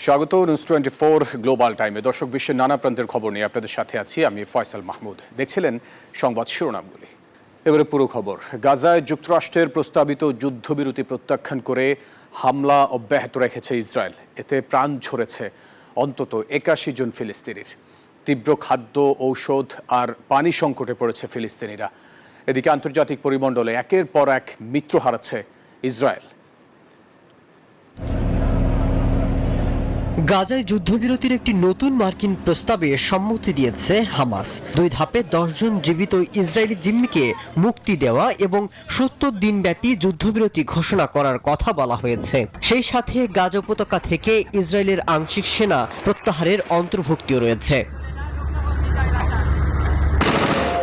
স্বাগত news 24 global টাইমে। দর্শক, বিশ্বের নানা প্রান্তের খবর নিয়ে আপনাদের সাথে আছি আমি ফয়সাল মাহমুদ। দেখছিলেন সংবাদ শিরোনামগুলি, এবারে পুরো খবর। গাজায় যুক্তরাষ্ট্রের প্রস্তাবিত যুদ্ধবিরতি প্রত্যাখ্যান করে হামলা অব্যাহত রেখেছে ইসরায়েল। এতে প্রাণ ঝরেছে অন্তত 81 জন ফিলিস্তিনির। তীব্র খাদ্য, ঔষধ আর পানি সংকটে পড়েছে ফিলিস্তিনিরা। এদিকে আন্তর্জাতিক পরিমণ্ডলে একের পর এক মিত্র হারাচ্ছে ইসরায়েল। গাজায় যুদ্ধবিরতির একটি নতুন মার্কিন প্রস্তাবে সম্মতি দিয়েছে হামাস। 2 ধাপে 10 জন জীবিত ইসরায়েলি জিম্মিকে মুক্তি দেওয়া এবং 70 দিনব্যাপী যুদ্ধবিরতি ঘোষণা করার কথা বলা হয়েছে। সেই সাথে গাজা উপত্যকা থেকে ইসরায়েলের আংশিক সেনা প্রত্যাহারের অন্তর্ভুক্তিও রয়েছে।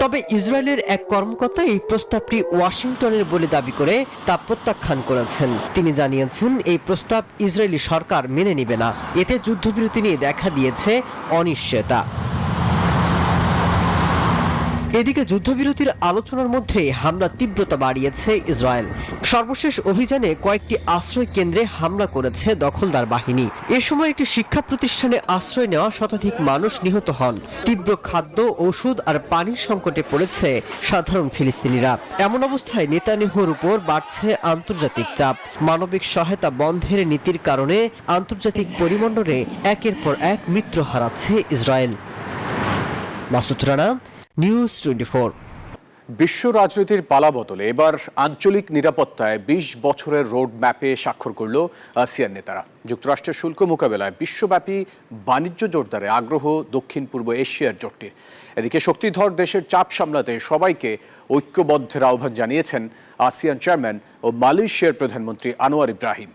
তবে ইসরায়েলের এক কর্মকর্তা এই প্রস্তাবটি ওয়াশিংটনের বলে দাবি করে তা প্রত্যাখ্যান করেছেন। তিনি জানিয়েছেন এই প্রস্তাব ইসরায়েলি সরকার মেনে নেবে না। এতে যুদ্ধবিরতি নিয়ে দেখা দিয়েছে অনিশ্চয়তা। এদিকে যুদ্ধবিরতির আলোচনার মধ্যে হামলা তীব্রতা বাড়িয়েছে ইসরায়েল। সর্বশেষ অভিযানে কয়েকটি আশ্রয় কেন্দ্রে হামলা করেছে দখলদার বাহিনী। এ সময় একটি শিক্ষা প্রতিষ্ঠানে আশ্রয় নেওয়া শতাধিক মানুষ নিহত হন। তীব্র খাদ্য, ওষুধ আর পানির সংকটে পড়েছে সাধারণ ফিলিস্তিনিরা। এমন অবস্থায় নেতানিয়াহুর উপর বাড়ছে আন্তর্জাতিক চাপ। মানবিক সহায়তা বন্ধের নীতির কারণে আন্তর্জাতিক পরিমণ্ডলে একের পর এক মিত্র হারাচ্ছে ইসরায়েল। মাসুদ রানা, নিউজ 24। বিশ্ব রাজনীতির পালাবদলে এবার আঞ্চলিক নিরাপত্তায় 20 বছরের রোড ম্যাপে স্বাক্ষর করল আসিয়ান নেতারা। যুক্তরাষ্ট্রের শুল্ক মোকাবেলায় বিশ্বব্যাপী বাণিজ্য জোরদারে আগ্রহ দক্ষিণ পূর্ব এশিয়ার জোটটির। এদিকে শক্তিধর দেশের চাপ সামলাতে সবাইকে ঐক্যবদ্ধের আহ্বান জানিয়েছেন আসিয়ান চেয়ারম্যান ও মালয়েশিয়ার প্রধানমন্ত্রী আনোয়ার ইব্রাহিম।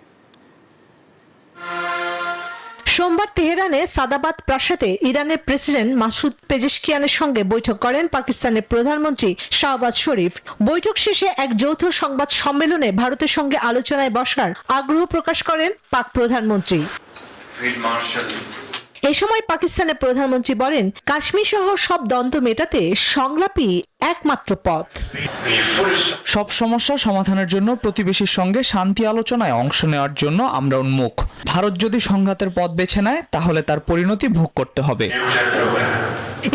সোমবার তেহরানে সাদাবাদ প্রাসাদে ইরানের প্রেসিডেন্ট মাসুদ পেজেশকিয়ানের সঙ্গে বৈঠক করেন পাকিস্তানের প্রধানমন্ত্রী শাহবাজ শরীফ। বৈঠক শেষে এক যৌথ সংবাদ সম্মেলনে ভারতের সঙ্গে আলোচনায় বসার আগ্রহ প্রকাশ করেন পাক প্রধানমন্ত্রী। এ সময় পাকিস্তানের প্রধানমন্ত্রী বলেন, কাশ্মীর সহ সব দ্বন্দ্ব মেটাতে সংলাপই একমাত্র পথ। সব সমস্যা সমাধানের জন্য প্রতিবেশীর সঙ্গে শান্তি আলোচনায় অংশ নেওয়ার জন্য আমরা উন্মুখ। ভারত যদি সংঘাতের পথ বেছে নেয় তাহলে তার পরিণতি ভোগ করতে হবে।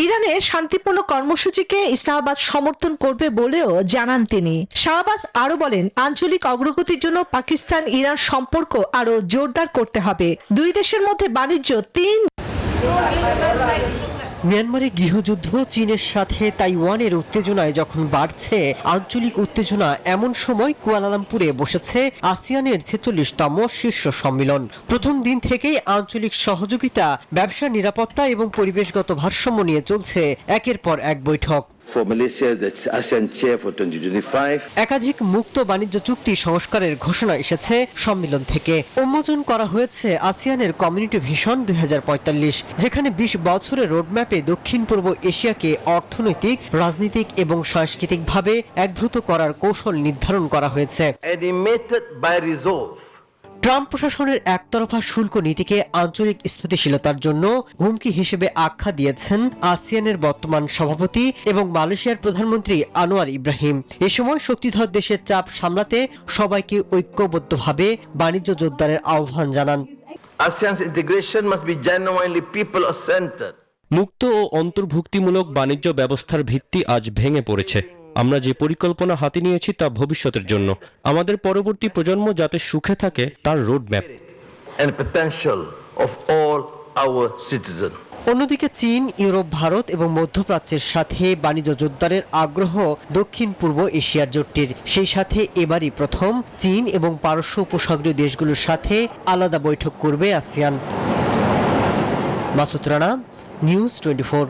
ইরানের শান্তিপূর্ণ কর্মসূচিকে ইসলামাবাদ সমর্থন করবে বলেও জানান তিনি। শাহবাজ আরো বলেন, আঞ্চলিক অগ্রগতির জন্য পাকিস্তান ইরান সম্পর্ক আরো জোরদার করতে হবে। দুই দেশের মধ্যে বাণিজ্য 3। মিয়ানমারে গৃহযুদ্ধ, চীনের সাথে তাইওয়ানের উত্তেজনায় যখন বাড়ছে আঞ্চলিক উত্তেজনা, এমন সময় কুয়ালালামপুরে বসেছে আসিয়ানের 46তম শীর্ষ সম্মেলন। প্রথম দিন থেকেই আঞ্চলিক সহযোগিতা, ব্যবসা, নিরাপত্তা এবং পরিবেশগত ভারসাম্য নিয়ে চলছে একের পর এক বৈঠক। একাধিক মুক্ত বাণিজ্য চুক্তি সংস্কারের ঘোষণা এসেছে সম্মেলন থেকে। উন্মোচন করা হয়েছে আসিয়ানের কমিউনিটি ভিশন 2045, যেখানে 20 বছরের রোডম্যাপে দক্ষিণ পূর্ব এশিয়াকে অর্থনৈতিক, রাজনৈতিক এবং সাংস্কৃতিকভাবে একভূত করার কৌশল নির্ধারণ করা হয়েছে। ট্রাম্প প্রশাসনের একতরফা শুল্ক নীতিকে আঞ্চলিক স্থিতিশীলতার জন্য হুমকি হিসেবে আখ্যা দিয়েছেন আসিয়ানের বর্তমান সভাপতি এবং মালয়েশিয়ার প্রধানমন্ত্রী আনোয়ার ইব্রাহিম। এ সময় শক্তিধর দেশের চাপ সামলাতে সবাইকে ঐক্যবদ্ধভাবে বাণিজ্য জোরদারের আহ্বান জানান। মুক্ত ও অন্তর্ভুক্তিমূলক বাণিজ্য ব্যবস্থার ভিত্তি আজ ভেঙে পড়েছে। আমরা যে পরিকল্পনা হাতে নিয়েছি তা ভবিষ্যতের জন্য, আমাদের পরবর্তী প্রজন্ম যাতে সুখে থাকে তার রোডম্যাপ। অন্যদিকে চীন, ইউরোপ, ভারত এবং মধ্যপ্রাচ্যের সাথে বাণিজ্য জোরদারের আগ্রহ দক্ষিণ পূর্ব এশিয়ার জোটটির। সেই সাথে এবারই প্রথম চীন এবং পারস্য উপসাগরীয় দেশগুলোর সাথে আলাদা বৈঠক করবে ASEAN. Masud Rana, news 24।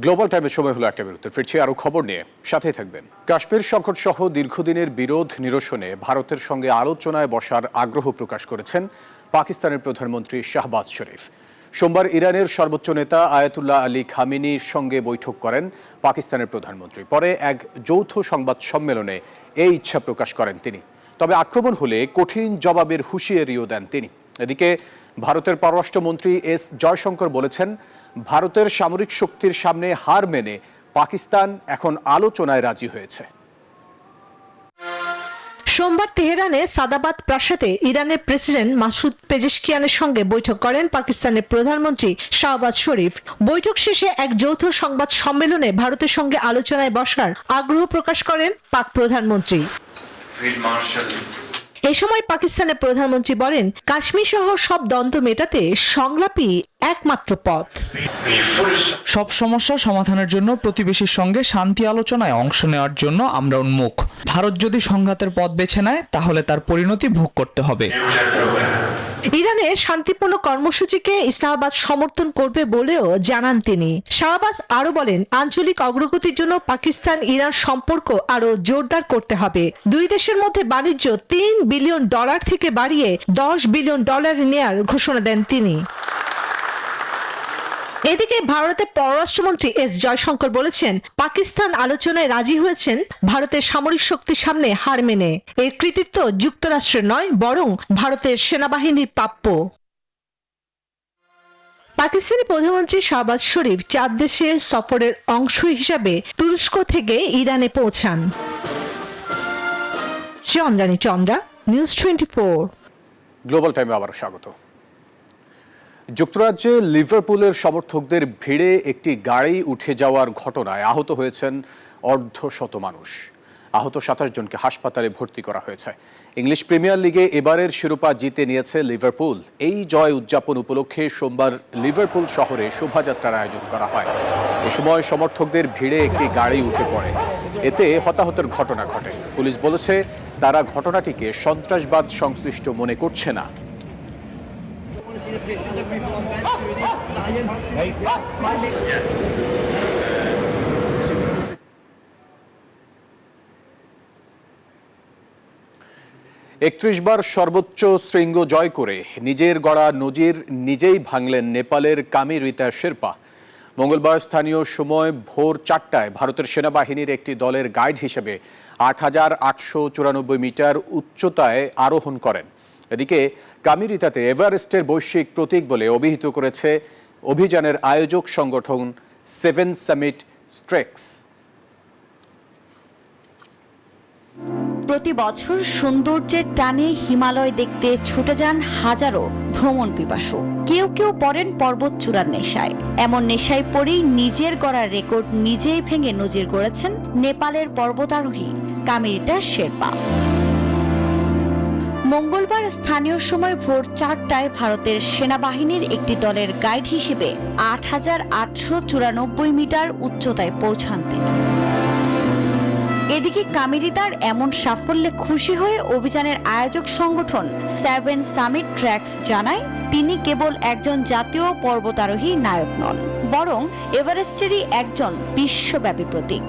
Global টাইমের সময় হলো একটা বিরতি। ফিরছি আরো খবর নিয়ে, সাথেই থাকবেন। কাশ্মীর সংকট সহ দীর্ঘদিনের বিরোধ নিরসনে ভারতের সঙ্গে আলোচনায় বসার আগ্রহ প্রকাশ করেছেন পাকিস্তানের প্রধানমন্ত্রী শাহবাজ শরীফ। সোমবার ইরানের সর্বোচ্চ নেতা আয়াতুল্লাহ আলী খামেনির সঙ্গে বৈঠক করেন পাকিস্তানের প্রধানমন্ত্রী। পরে এক যৌথ সংবাদ সম্মেলনে এই ইচ্ছা প্রকাশ করেন তিনি। তবে আক্রমণ হলে কঠিন জবাবের হুঁশিয়ারিও দেন তিনি। এদিকে ভারতের পররাষ্ট্রমন্ত্রী এস জয়শঙ্কর বলেছেন, ভারতের সামরিক শক্তির সামনে হার মেনে পাকিস্তান এখন আলোচনায় রাজি হয়েছে। সোমবার তেহরানে সাদাবাদ প্রাসাদে ইরানের প্রেসিডেন্ট মাসুদ পেজেশকিয়ানের সঙ্গে বৈঠক করেন পাকিস্তানের প্রধানমন্ত্রী শাহবাজ শরীফ। বৈঠক শেষে এক যৌথ সংবাদ সম্মেলনে ভারতের সঙ্গে আলোচনায় বসার আগ্রহ প্রকাশ করেন পাক প্রধানমন্ত্রী। এ সময় পাকিস্তানের প্রধানমন্ত্রী বলেন, কাশ্মীর সহ সব দ্বন্দ্ব মেটাতে সংলাপই একমাত্র পথ। সব সমস্যা সমাধানের জন্য প্রতিবেশীর সঙ্গে শান্তি আলোচনায় অংশ নেওয়ার জন্য আমরা উন্মুখ। ভারত যদি সংঘাতের পথ বেছে নেয় তাহলে তার পরিণতি ভোগ করতে হবে। ইরানের শান্তিপূর্ণ কর্মসূচিকে ইসলামাবাদ সমর্থন করবে বলেও জানান তিনি। শাহবাজ আরো বলেন, আঞ্চলিক অগ্রগতির জন্য পাকিস্তান ইরান সম্পর্ক আরো জোরদার করতে হবে। দুই দেশের মধ্যে বাণিজ্য $3 বিলিয়ন থেকে বাড়িয়ে $10 বিলিয়ন নেয়ার ঘোষণা দেন তিনি। এদিকে ভারতের পররাষ্ট্রমন্ত্রী এস জয়শঙ্কর বলেছেন, পাকিস্তান আলোচনায় রাজি হয়েছেন ভারতের সামরিক শক্তির সামনে হার মেনে। এর কৃতিত্ব যুক্তরাষ্ট্রের নয়, বরং ভারতের সেনাবাহিনীর প্রাপ্য। পাকিস্তানি প্রধানমন্ত্রী শাহবাজ শরীফ 4 দেশের সফরের অংশ হিসাবে তুরস্ক থেকে ইরানে পৌঁছান। চন্দ্রা, নিউজ 24। গ্লোবাল টাইমে আবারও স্বাগত। যুক্তরাজ্যে লিভারপুলের সমর্থকদের ভিড়ে একটি গাড়ি উঠে যাওয়ার ঘটনায় আহত হয়েছেন অর্ধশত মানুষ। আহত 27 জনকে হাসপাতালে ভর্তি করা হয়েছে। ইংলিশ প্রিমিয়ার লিগে এবারের শিরোপা জিতে নিয়েছে লিভারপুল। এই জয় উদযাপন উপলক্ষে সোমবার লিভারপুল শহরে শোভাযাত্রার আয়োজন করা হয়। এ সময় সমর্থকদের ভিড়ে একটি গাড়ি উঠে পড়ে, এতে হতাহতের ঘটনা ঘটে। পুলিশ বলেছে, তারা ঘটনাটিকে সন্ত্রাসবাদ সংশ্লিষ্ট মনে করছে না। বার সর্বোচ্চ শৃঙ্গ জয় করে নিজের গড়া নজির নিজেই ভাঙলেন নেপালের কামিরিতা শেরপা। মঙ্গলবার স্থানীয় সময় ভোর 4টায় ভারতের সেনাবাহিনীর একটি দলের গাইড হিসেবে 8,894 মিটার উচ্চতায় আরোহণ করেন। এদিকে কামিরিতাতে এভারেস্টের বৈশ্বিক প্রতীক বলে অভিহিত করেছে অভিযানের আয়োজক সংগঠন 7 সামিট স্ট্রেক্স। প্রতি বছর সৌন্দর্যের টানে হিমালয় দেখতে ছুটে যান হাজারো ভ্রমণ পিপাসু। কেউ কেউ পড়েন পর্বত চূড়ার নেশায়। এমন নেশায় পড়েই নিজের গড়ার রেকর্ড নিজেই ভেঙে নজির গড়েছেন নেপালের পর্বতারোহী কামিরিতা শেরপা। মঙ্গলবার স্থানীয় সময় ভোর 4টায় ভারতের সেনাবাহিনীর একটি দলের গাইড হিসেবে 8,894 মিটার উচ্চতায় পৌঁছান তিনি। এদিকে কামিরিতার এমন সাফল্যে খুশি হয়ে অভিযানের আয়োজক সংগঠন 7 সামিট ট্র্যাক্স জানায়, তিনি কেবল একজন জাতীয় পর্বতারোহী নায়ক নন, বরং এভারেস্টেরই একজন বিশ্বব্যাপী প্রতীক।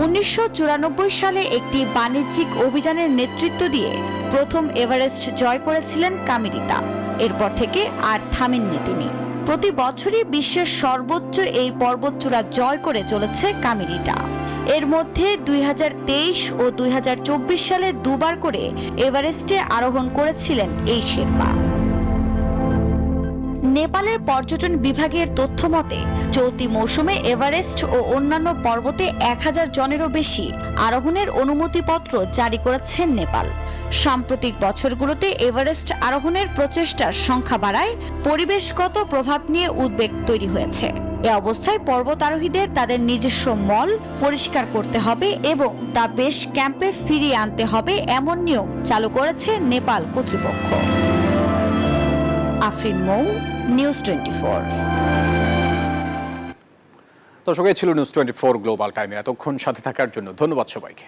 1994 সালে একটি বাণিজ্যিক অভিযানের নেতৃত্ব দিয়ে প্রথম এভারেস্ট জয় করেছিলেন কামিরিতা। এরপর থেকে আর থামেননি তিনি। প্রতি বছরই বিশ্বের সর্বোচ্চ এই পর্বতচূড়া জয় করে চলেছে কামিরিতা। এর মধ্যে 2023 ও 2024 সালে দুবার করে এভারেস্টে আরোহণ করেছিলেন এই শেরপা। নেপালের পর্যটন বিভাগের তথ্য মতে চলতি মৌসুমে এভারেস্ট ও অন্যান্য পর্বতে 1000 জনেরও বেশি আরোহণের অনুমতিপত্র জারি করেছে নেপাল। সাম্প্রতিক বছরগুলোতে এভারেস্ট আরোহণের প্রচেষ্টার সংখ্যা বাড়ায় পরিবেশগত প্রভাব নিয়ে উদ্বেগ তৈরি হয়েছে। এ অবস্থায় পর্বতারোহীদের তাদের নিজস্ব মল পরিষ্কার করতে হবে এবং তা বেস ক্যাম্পে ফিরিয়ে আনতে হবে, এমন নিয়ম চালু করেছে নেপাল কর্তৃপক্ষ। আফরিন মৌ, নিউজ 24। দর্শক, এই ছিল নিউজ 24 গ্লোবাল টাইমে। এতক্ষণ সাথে থাকার জন্য ধন্যবাদ সবাইকে।